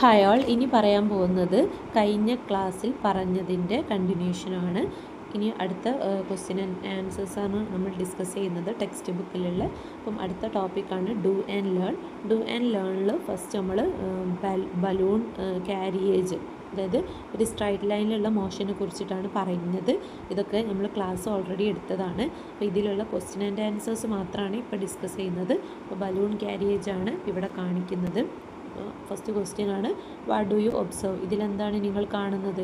Hi all, ഇനി പറയാൻ പോകുന്നത് കഴിഞ്ഞ ക്ലാസ്സിൽ പറഞ്ഞതിൻ്റെ കണ്ടിന്യൂഷനാണ്. ഇനി അടുത്ത ക്വസ്റ്റ്യൻ ആൻഡ് ആൻസേഴ്സാണ് നമ്മൾ ഡിസ്കസ് ചെയ്യുന്നത് ടെക്സ്റ്റ് ബുക്കിലുള്ള. അപ്പം അടുത്ത ടോപ്പിക്കാണ് do and learn. Do and ലേണിൽ ഫസ്റ്റ് നമ്മൾ ബലൂൺ ക്യാരിയേജ്, അതായത് ഒരു സ്ട്രൈറ്റ് ലൈനിലുള്ള മോഷനെ കുറിച്ചിട്ടാണ് പറയുന്നത്. ഇതൊക്കെ നമ്മൾ ക്ലാസ് ഓൾറെഡി എടുത്തതാണ്. അപ്പോൾ ഇതിലുള്ള ക്വസ്റ്റ്യൻ ആൻഡ് ആൻസേഴ്സ് മാത്രമാണ് ഇപ്പോൾ ഡിസ്കസ് ചെയ്യുന്നത്. അപ്പോൾ ബലൂൺ ക്യാരിയേജ് ആണ് ഇവിടെ കാണിക്കുന്നത്. ഫസ്റ്റ് ക്വസ്റ്റ്യൻ ആണ്, വാട്ട് ഡു യു ഒബ്സർവ്? ഇതിലെന്താണ് നിങ്ങൾ കാണുന്നത്?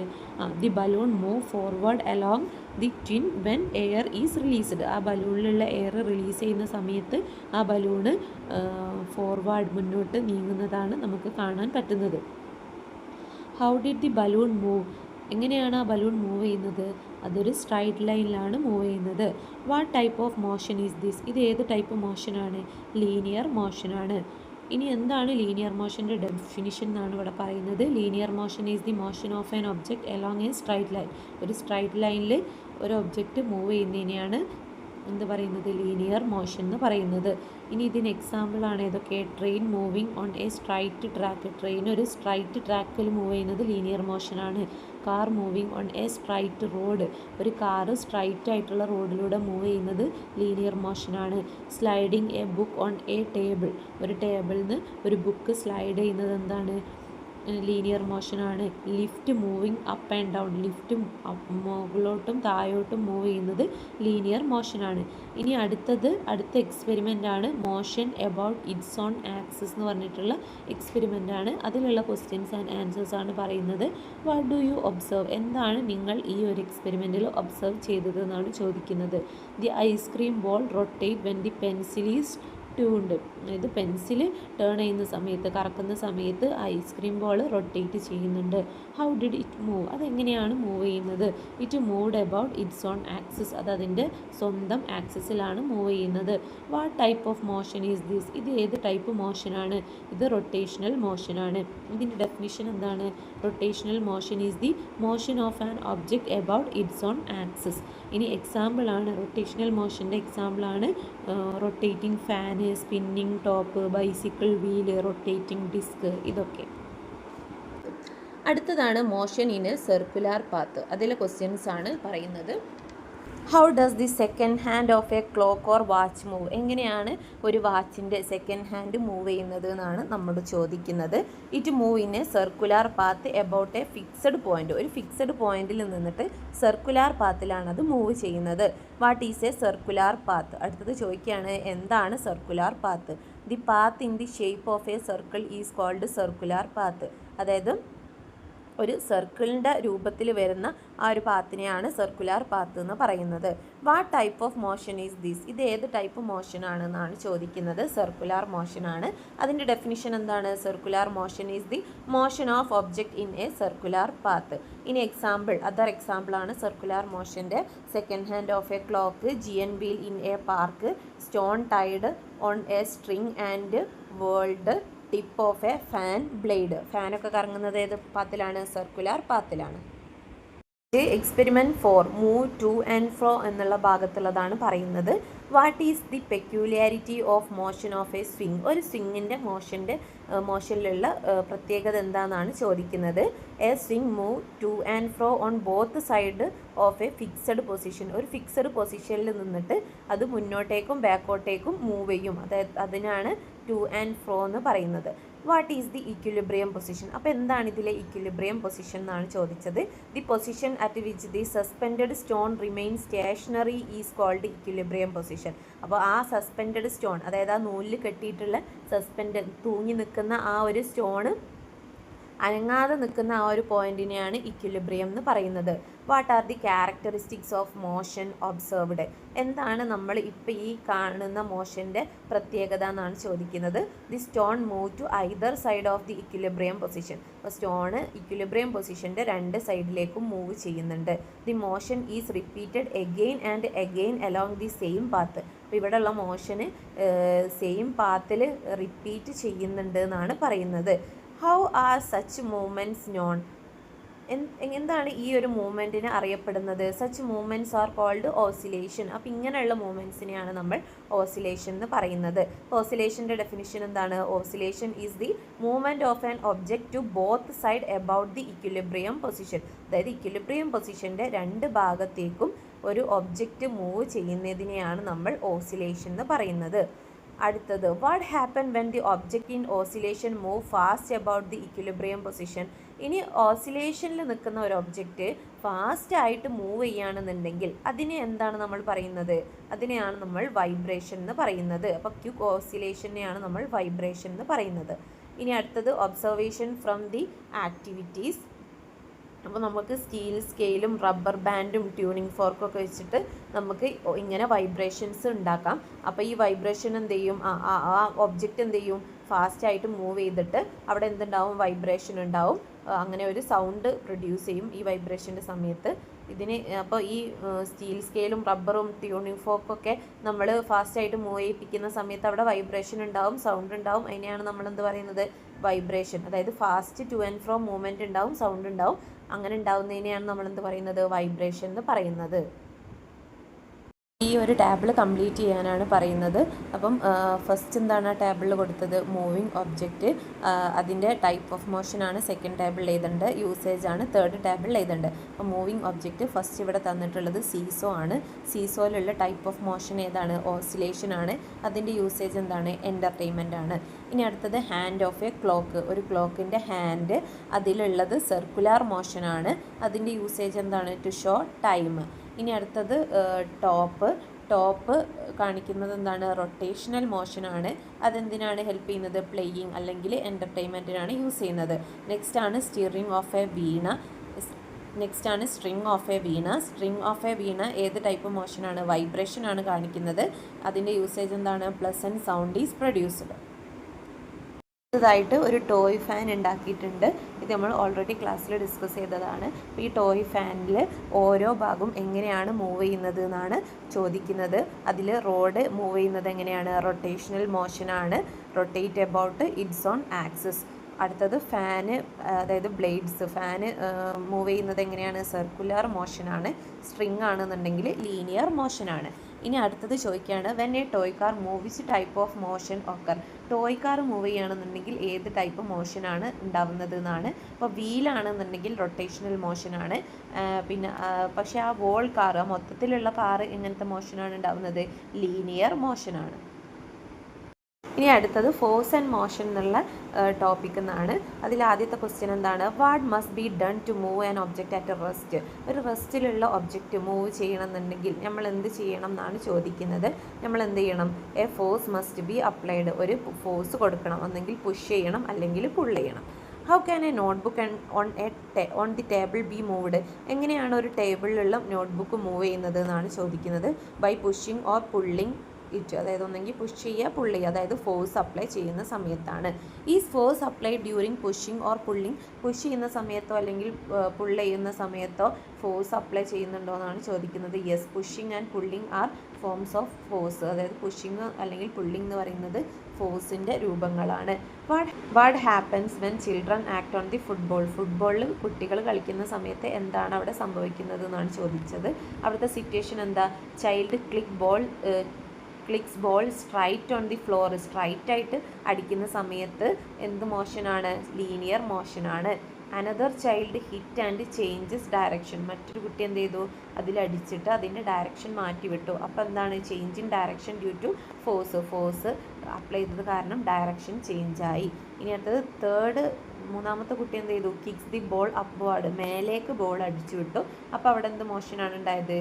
The balloon move forward along the twin when air is released. ആ ബലൂണിലുള്ള എയർ റിലീസ് ചെയ്യുന്ന സമയത്ത് ആ ബലൂണ് ഫോർവേഡ്, മുന്നോട്ട് നീങ്ങുന്നതാണ് നമുക്ക് കാണാൻ പറ്റുന്നത്. How did the balloon move? എങ്ങനെയാണ് ആ ബലൂൺ മൂവ് ചെയ്യുന്നത്? അതൊരു സ്ട്രൈറ്റ് ലൈനിലാണ് മൂവ് ചെയ്യുന്നത്. What type of motion is this? ഇത് ഏത് ടൈപ്പ് മോഷനാണ്? ലീനിയർ മോഷനാണ്. ഇനി എന്താണ് ലീനിയർ മോഷൻ്റെ ഡെഫിനിഷൻ എന്നാണ് ഇവിടെ പറയുന്നത്. Linear motion is the motion of an object along A straight line. ഒരു സ്ട്രൈറ്റ് ലൈനിൽ ഒരു ഒബ്ജക്റ്റ് മൂവ് ചെയ്യുന്നതിനെയാണ് എന്ത് പറയുന്നത്? ലീനിയർ മോഷൻ എന്ന് പറയുന്നത്. ഇനി ഇതിന് എക്സാമ്പിളാണ് ഏതൊക്കെ? Train moving on a straight track. Train ഒരു സ്ട്രൈറ്റ് ട്രാക്കിൽ മൂവ് ചെയ്യുന്നത് ലീനിയർ മോഷനാണ്. Car moving on a straight road. ഒരു കാറ് സ്ട്രൈറ്റ് ആയിട്ടുള്ള റോഡിലൂടെ മൂവ് ചെയ്യുന്നത് ലീനിയർ മോഷനാണ്. Sliding a book on a table. ഒരു ടേബിളിൽ നിന്ന് ഒരു ബുക്ക് സ്ലൈഡ് ചെയ്യുന്നത് എന്താണ്? ലീനിയർ മോഷനാണ്. Lift moving up and down. Lift മുകളിലോട്ടും താഴോട്ടും മൂവ് ചെയ്യുന്നത് ലീനിയർ മോഷനാണ്. ഇനി അടുത്ത എക്സ്പെരിമെൻ്റ് ആണ് motion about its own axis എന്ന് പറഞ്ഞിട്ടുള്ള എക്സ്പെരിമെൻ്റ് ആണ്. അതിലുള്ള ക്വസ്റ്റ്യൻസ് ആൻഡ് ആൻസേഴ്സ് ആണ് പറയുന്നത്. What do you observe? എന്താണ് നിങ്ങൾ ഈ ഒരു എക്സ്പെരിമെൻറ്റിൽ ഒബ്സർവ് ചെയ്തത് എന്നാണ് ചോദിക്കുന്നത്. The ice cream ball rotate when the pencil is tuned. അതായത് പെൻസിൽ ടേൺ ചെയ്യുന്ന സമയത്ത്, കറക്കുന്ന സമയത്ത് ഐസ്ക്രീം ബോൾ റൊട്ടേറ്റ് ചെയ്യുന്നുണ്ട്. How did it move? അതെങ്ങനെയാണ് മൂവ് ചെയ്യുന്നത്? It moved about its own axis. അത് അതിൻ്റെ സ്വന്തം ആക്സിസിലാണ് മൂവ് ചെയ്യുന്നത്. What type of motion is this? ഇത് ഏത് ടൈപ്പ് മോഷനാണ്? ഇത് റൊട്ടേഷണൽ മോഷനാണ്. ഇതിൻ്റെ ഡെഫിനിഷൻ എന്താണ്? Rotational motion is the motion of an object about its own axis. ഇനി എക്സാമ്പിളാണ്, റൊട്ടേഷണൽ മോഷൻ്റെ എക്സാമ്പിളാണ് rotating fan, spinning top, bicycle wheel, rotating disc, ഇതൊക്കെ. അടുത്തതാണ് motion in a circular path. അതിലെ ക്വസ്റ്റ്യൻസ് ആണ് പറയുന്നത്. How does the second hand of a clock or watch move? എങ്ങനെയാണ് ഒരു വാച്ചിൻ്റെ സെക്കൻഡ് ഹാൻഡ് മൂവ് ചെയ്യുന്നത് എന്നാണ് നമ്മൾ ചോദിക്കുന്നത്. It move in a circular path about a fixed point. ഒരു ഫിക്സഡ് പോയിന്റിൽ നിന്നിട്ട് സർക്കുലാർ പാത്തിലാണ് അത് മൂവ് ചെയ്യുന്നത്. What is a circular path? അടുത്തത് ചോദിക്കുകയാണ്, എന്താണ് circular path? The path in the shape of a circle is called circular path. അതായത് ഒരു സർക്കിളിൻ്റെ രൂപത്തിൽ വരുന്ന ആ ഒരു പാത്തിനെയാണ് സർക്കുലാർ പാത്ത് എന്ന് പറയുന്നത്. What type of motion is this? ഇത് ഏത് ടൈപ്പ് മോഷനാണെന്നാണ് ചോദിക്കുന്നത്. സർക്കുലാർ മോഷനാണ്. അതിൻ്റെ ഡെഫിനിഷൻ എന്താണ്? Circular motion is the motion of object in a circular path. ഇനി അതർ എക്സാമ്പിളാണ് സർക്കുലാർ മോഷൻ്റെ. Second hand of a clock, giant wheel in a park, stone tied on a string and whirled, tip of a fan blade. ഫാനൊക്കെ കറങ്ങുന്നത് ഏത് പാത്തിലാണ്? Circular പാത്തിലാണ്. Experiment 4 move to and ഫ്രോ എന്നുള്ള ഭാഗത്തുള്ളതാണ് പറയുന്നത്. What is the peculiarity of motion of A swing? ഒരു സ്വിങ്ങിൻ്റെ മോഷനിലുള്ള പ്രത്യേകത എന്താണെന്നാണ് ചോദിക്കുന്നത്. A swing move to and ഫ്രോ on both side of A fixed position. ഒരു ഫിക്സഡ് പൊസിഷനിൽ നിന്നിട്ട് അത് മുന്നോട്ടേക്കും ബാക്കോട്ടേക്കും മൂവ് ചെയ്യും. അതിനാണ് ടു ആൻഡ് ഫ്രോ എന്ന് പറയുന്നത്. What is the equilibrium position? അപ്പോൾ എന്താണ് ഇതിലെ ഇക്വിലിബ്രിയം പൊസിഷൻ എന്നാണ് ചോദിച്ചത്. The position at which the suspended stone remain stationary is called equilibrium position. അപ്പോൾ ആ സസ്പെൻഡഡ് സ്റ്റോൺ, അതായത് ആ നൂലിൽ കെട്ടിയിട്ടുള്ള തൂങ്ങി നിൽക്കുന്ന ആ ഒരു സ്റ്റോണ് അനങ്ങാതെ നിൽക്കുന്ന ആ ഒരു പോയിന്റിനെയാണ് ഇക്വിലിബ്രിയം എന്ന് പറയുന്നത്. What are the characteristics of motion observed? എന്താണ് നമ്മൾ ഇപ്പോൾ ഈ കാണുന്ന മോഷൻ്റെ പ്രത്യേകത എന്നാണ് ചോദിക്കുന്നത്. The stone move to either side of the equilibrium position. അപ്പോൾ സ്റ്റോണ് ഇക്വിലിബ്രിയം പൊസിഷൻ്റെ രണ്ട് സൈഡിലേക്കും മൂവ് ചെയ്യുന്നുണ്ട്. The motion is repeated again and again along the same path. അപ്പോൾ ഇവിടെയുള്ള മോഷന് സെയിം പാത്തിൽ റിപ്പീറ്റ് ചെയ്യുന്നുണ്ട് എന്നാണ് പറയുന്നത്. How are such movements known? എന്താണ് ഈ ഒരു മൂവ്മെൻറ്റിന് അറിയപ്പെടുന്നത്? Such movements R called oscillation. അപ്പോൾ ഇങ്ങനെയുള്ള മൂവ്മെൻറ്റ്സിനെയാണ് നമ്മൾ ഓസിലേഷൻ എന്ന് പറയുന്നത്. ഓസിലേഷൻ്റെ ഡെഫിനിഷൻ എന്താണ്? Oscillation is the movement of an object to both side about the equilibrium position. അതായത് ഇക്വിലിബ്രിയം പൊസിഷൻ്റെ രണ്ട് ഭാഗത്തേക്കും ഒരു ഒബ്ജക്റ്റ് മൂവ് ചെയ്യുന്നതിനെയാണ് നമ്മൾ ഓസിലേഷൻ എന്ന് പറയുന്നത്. അടുത്തത്, what happen when the object in oscillation move fast about the equilibrium position. ഇനി ഓസിലേഷനിൽ നിൽക്കുന്ന ഒരു ഒബ്ജക്റ്റ് ഫാസ്റ്റായിട്ട് മൂവ് ചെയ്യുകയാണെന്നുണ്ടെങ്കിൽ അതിനെ എന്താണ് നമ്മൾ പറയുന്നത്? അതിനെയാണ് നമ്മൾ വൈബ്രേഷൻ എന്ന് പറയുന്നത്. അപ്പോൾ ക്വിക്ക് ഓസിലേഷനെയാണ് നമ്മൾ വൈബ്രേഷൻ എന്ന് പറയുന്നത്. ഇനി അടുത്തത്, ഒബ്സർവേഷൻ ഫ്രം ദി ആക്ടിവിറ്റീസ്. അപ്പോൾ നമുക്ക് സ്റ്റീൽ സ്കെയിലും റബ്ബർ ബാൻഡും ട്യൂണിങ് ഫോർക്കൊക്കെ വെച്ചിട്ട് നമുക്ക് ഇങ്ങനെ വൈബ്രേഷൻസ് ഉണ്ടാക്കാം. അപ്പോൾ ഈ വൈബ്രേഷൻ എന്ത് ചെയ്യും? ആ ഒബ്ജക്റ്റ് എന്ത് ചെയ്യും? ഫാസ്റ്റായിട്ട് മൂവ് ചെയ്തിട്ട് അവിടെ എന്തുണ്ടാവും? വൈബ്രേഷൻ ഉണ്ടാവും. അങ്ങനെ ഒരു സൗണ്ട് പ്രൊഡ്യൂസ് ചെയ്യും ഈ വൈബ്രേഷൻ്റെ സമയത്ത്. ഇതിന് അപ്പോൾ ഈ സ്റ്റീൽ സ്കെയിലും റബ്ബറും ട്യൂണിങ് ഫോർക്കൊക്കെ നമ്മൾ ഫാസ്റ്റായിട്ട് മൂവ് ചെയ്യിപ്പിക്കുന്ന സമയത്ത് അവിടെ വൈബ്രേഷൻ ഉണ്ടാവും, സൗണ്ട് ഉണ്ടാവും. അതിനെയാണ് നമ്മളെന്ത് പറയുന്നത്? വൈബ്രേഷൻ. അതായത് ഫാസ്റ്റ് ടു ആൻഡ് ഫ്രോ മൂവ്മെൻറ്റ് ഉണ്ടാവും, സൗണ്ട് ഉണ്ടാവും. അങ്ങനെ ഉണ്ടാവുന്നതിനെയാണ് നമ്മളെന്ത് പറയുന്നത്? വൈബ്രേഷൻ എന്ന് പറയുന്നത്. ഈ ഒരു ടേബിൾ കംപ്ലീറ്റ് ചെയ്യാനാണ് പറയുന്നത്. അപ്പം ഫസ്റ്റ് എന്താണ് ആ ടേബിളിൽ കൊടുത്തത്? മൂവിങ് ഒബ്ജക്റ്റ്, അതിൻ്റെ ടൈപ്പ് ഓഫ് മോഷനാണ് സെക്കൻഡ് ടേബിളിൽ എഴുതേണ്ടത്. യൂസേജ് ആണ് തേർഡ് ടേബിളിൽ എഴുതേണ്ടത്. അപ്പോൾ മൂവിങ് ഒബ്ജക്റ്റ് ഫസ്റ്റ് ഇവിടെ തന്നിട്ടുള്ളത് സീസോ ആണ്. സീസോയിലുള്ള ടൈപ്പ് ഓഫ് മോഷൻ ഏതാണ്? ഓസിലേഷൻ ആണ്. അതിൻ്റെ യൂസേജ് എന്താണ്? എൻ്റർടൈൻമെൻ്റ് ആണ്. ഇനി അടുത്തത് ഹാൻഡ് ഓഫ് എ ക്ലോക്ക്. ഒരു ക്ലോക്കിൻ്റെ ഹാൻഡ്, അതിലുള്ളത് സർക്കുലാർ മോഷനാണ്. അതിൻ്റെ യൂസേജ് എന്താണ്? To show time. ഇനി അടുത്തത് ടോപ്പ് കാണിക്കുന്നത് എന്താണ്? റൊട്ടേഷണൽ മോഷനാണ്. അതെന്തിനാണ് ഹെൽപ്പ് ചെയ്യുന്നത്? പ്ലേയിങ് അല്ലെങ്കിൽ എൻ്റർടൈൻമെൻറ്റിനാണ് യൂസ് ചെയ്യുന്നത്. നെക്സ്റ്റ് ആണ് steering of a veena. Next ആണ് string of a veena. String of a veena ഏത് ടൈപ്പ് മോഷനാണ്? വൈബ്രേഷൻ ആണ് കാണിക്കുന്നത്. അതിൻ്റെ യൂസേജ് എന്താണ്? Pleasant sound is produced. ായിട്ട് ഒരു ടോയ് ഫാൻ ഉണ്ടാക്കിയിട്ടുണ്ട്. ഇത് നമ്മൾ ഓൾറെഡി ക്ലാസ്സിൽ ഡിസ്കസ് ചെയ്തതാണ്. അപ്പോൾ ഈ ടോയ് ഫാനിൽ ഓരോ ഭാഗവും എങ്ങനെയാണ് മൂവ് ചെയ്യുന്നത് എന്നാണ് ചോദിക്കുന്നത്. അതിൽ റോഡ് മൂവ് ചെയ്യുന്നത് എങ്ങനെയാണ്? റൊട്ടേഷണൽ മോഷനാണ്. Rotate about its own axis. അടുത്തത് ഫാന്, അതായത് ബ്ലേഡ്സ്, ഫാന് മൂവ് ചെയ്യുന്നത് എങ്ങനെയാണ്? സർക്കുലർ മോഷനാണ്. സ്ട്രിങ് ആണെന്നുണ്ടെങ്കിൽ ലീനിയർ മോഷനാണ്. ഇനി അടുത്തത് ചോദിക്കുകയാണ്, when a toy car move which type of motion occur. Toy car move ചെയ്യുകയാണെന്നുണ്ടെങ്കിൽ ഏത് ടൈപ്പ് മോഷനാണ് ഉണ്ടാവുന്നത് എന്നാണ്. അപ്പോൾ വീലാണെന്നുണ്ടെങ്കിൽ റൊട്ടേഷണൽ മോഷനാണ്. പിന്നെ പക്ഷേ ആ വോൾ കാർ, മൊത്തത്തിലുള്ള കാർ എങ്ങനത്തെ മോഷനാണ് ഉണ്ടാവുന്നത്? ലീനിയർ മോഷനാണ്. ഇനി അടുത്തത് ഫോഴ്സ് ആൻഡ് മോഷൻ എന്നുള്ള ടോപ്പിക് എന്നാണ്. അതിൽ ആദ്യത്തെ ക്വസ്റ്റ്യൻ എന്താണ്? What must be done to move an object at a rest. ഒരു റെസ്റ്റിലുള്ള ഒബ്ജക്റ്റ് മൂവ് ചെയ്യണമെന്നുണ്ടെങ്കിൽ നമ്മൾ എന്ത് ചെയ്യണം എന്നാണ് ചോദിക്കുന്നത്. നമ്മൾ എന്ത് ചെയ്യണം? A force must be applied. ഒരു ഫോഴ്സ് കൊടുക്കണം, ഒന്നെങ്കിൽ പുഷ് ചെയ്യണം അല്ലെങ്കിൽ പുൾ ചെയ്യണം. How can a notebook on the table be moved. എങ്ങനെയാണ് ഒരു ടേബിളിലുള്ള നോട്ട്ബുക്ക് മൂവ് ചെയ്യുന്നത് എന്നാണ് ചോദിക്കുന്നത്. By pushing or pulling it. അതായത് ഒന്നെങ്കിൽ പുഷ് ചെയ്യുക, പുൾ ചെയ്യുക. അതായത് ഫോഴ്സ് അപ്ലൈ ചെയ്യുന്ന സമയത്താണ്. ഈ force apply during pushing or pulling. Push ചെയ്യുന്ന സമയത്തോ അല്ലെങ്കിൽ പുൾ ചെയ്യുന്ന സമയത്തോ ഫോഴ്സ് അപ്ലൈ ചെയ്യുന്നുണ്ടോ എന്നാണ് ചോദിക്കുന്നത്. Yes, pushing and pulling are forms of force. അതായത് പുഷിങ് അല്ലെങ്കിൽ പുള്ളിങ് എന്ന് പറയുന്നത് ഫോഴ്സിൻ്റെ രൂപങ്ങളാണ്. What happens when children act on the football. ഫുട്ബോളിൽ കുട്ടികൾ കളിക്കുന്ന സമയത്ത് എന്താണ് അവിടെ സംഭവിക്കുന്നത് എന്നാണ് ചോദിച്ചത്. അവിടുത്തെ സിറ്റുവേഷൻ എന്താ? Child kicks ball straight on the floor. Straight ആയിട്ട് അടിക്കുന്ന സമയത്ത് എന്ത് മോഷനാണ്? ലീനിയർ മോഷനാണ്. Another child hit and changes direction. മറ്റൊരു കുട്ടി എന്ത് ചെയ്തു? അതിലടിച്ചിട്ട് അതിൻ്റെ ഡയറക്ഷൻ മാറ്റിവിട്ടു. അപ്പോൾ എന്താണ്? Change in direction due to force apply ചെയ്തത് കാരണം ഡയറക്ഷൻ ചേഞ്ചായി. ഇനി അടുത്തത് മൂന്നാമത്തെ കുട്ടി എന്ത് ചെയ്തു? Kicks the ball upward. മേലേക്ക് ബോൾ അടിച്ചു വിട്ടു. അപ്പോൾ അവിടെ എന്ത് മോഷനാണ് ഉണ്ടായത്?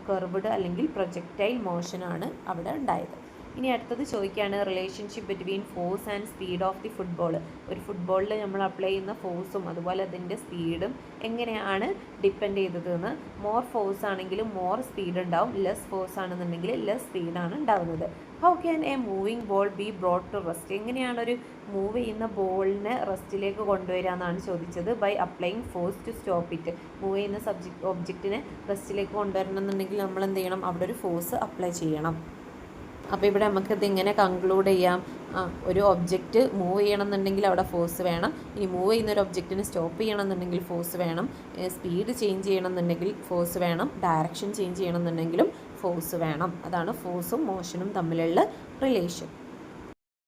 കർവ്ഡ് അല്ലെങ്കിൽ പ്രൊജക്റ്റൈൽ മോഷനാണ് അവിടെ ഉണ്ടായത്. ഇനി അടുത്തത് ചോദിക്കുകയാണ്, relationship between force and speed of the football. ഒരു ഫുട്ബോളിൽ നമ്മൾ അപ്ലൈ ചെയ്യുന്ന ഫോഴ്സും അതുപോലെ അതിൻ്റെ സ്പീഡും എങ്ങനെയാണ് ഡിപ്പെൻഡ് ചെയ്തതെന്ന്. മോർ ഫോഴ്സ് ആണെങ്കിൽ മോർ സ്പീഡ് ഉണ്ടാവും, ലെസ് ഫോഴ്സ് ആണെന്നുണ്ടെങ്കിൽ ലെസ് സ്പീഡാണ് ഉണ്ടാവുന്നത്. How can a moving ball be brought to rest. എങ്ങനെയാണ് ഒരു മൂവ് ചെയ്യുന്ന ബോളിനെ റെസ്റ്റിലേക്ക് കൊണ്ടുവരിക എന്നാണ് ചോദിച്ചത്. By applying force to stop it. Move ചെയ്യുന്ന ഒബ്ജക്റ്റിനെ റെസ്റ്റിലേക്ക് കൊണ്ടുവരണം എന്നുണ്ടെങ്കിൽ നമ്മൾ എന്ത് ചെയ്യണം? അവിടെ ഒരു ഫോഴ്സ് അപ്ലൈ ചെയ്യണം. അപ്പോൾ ഇവിടെ നമുക്കിത് ഇങ്ങനെ കൺക്ലൂഡ് ചെയ്യാം. ഒരു ഒബ്ജക്റ്റ് മൂവ് ചെയ്യണമെന്നുണ്ടെങ്കിൽ അവിടെ ഫോഴ്സ് വേണം. ഇനി മൂവ് ചെയ്യുന്ന ഒരു ഒബ്ജക്റ്റിന് സ്റ്റോപ്പ് ചെയ്യണമെന്നുണ്ടെങ്കിൽ ഫോഴ്സ് വേണം. സ്പീഡ് ചേഞ്ച് ചെയ്യണമെന്നുണ്ടെങ്കിൽ ഫോഴ്സ് വേണം. ഡയറക്ഷൻ ചേഞ്ച് ചെയ്യണമെന്നുണ്ടെങ്കിലും ഫോഴ്സ് വേണം. അതാണ് ഫോഴ്സും മോഷനും തമ്മിലുള്ള റിലേഷൻ.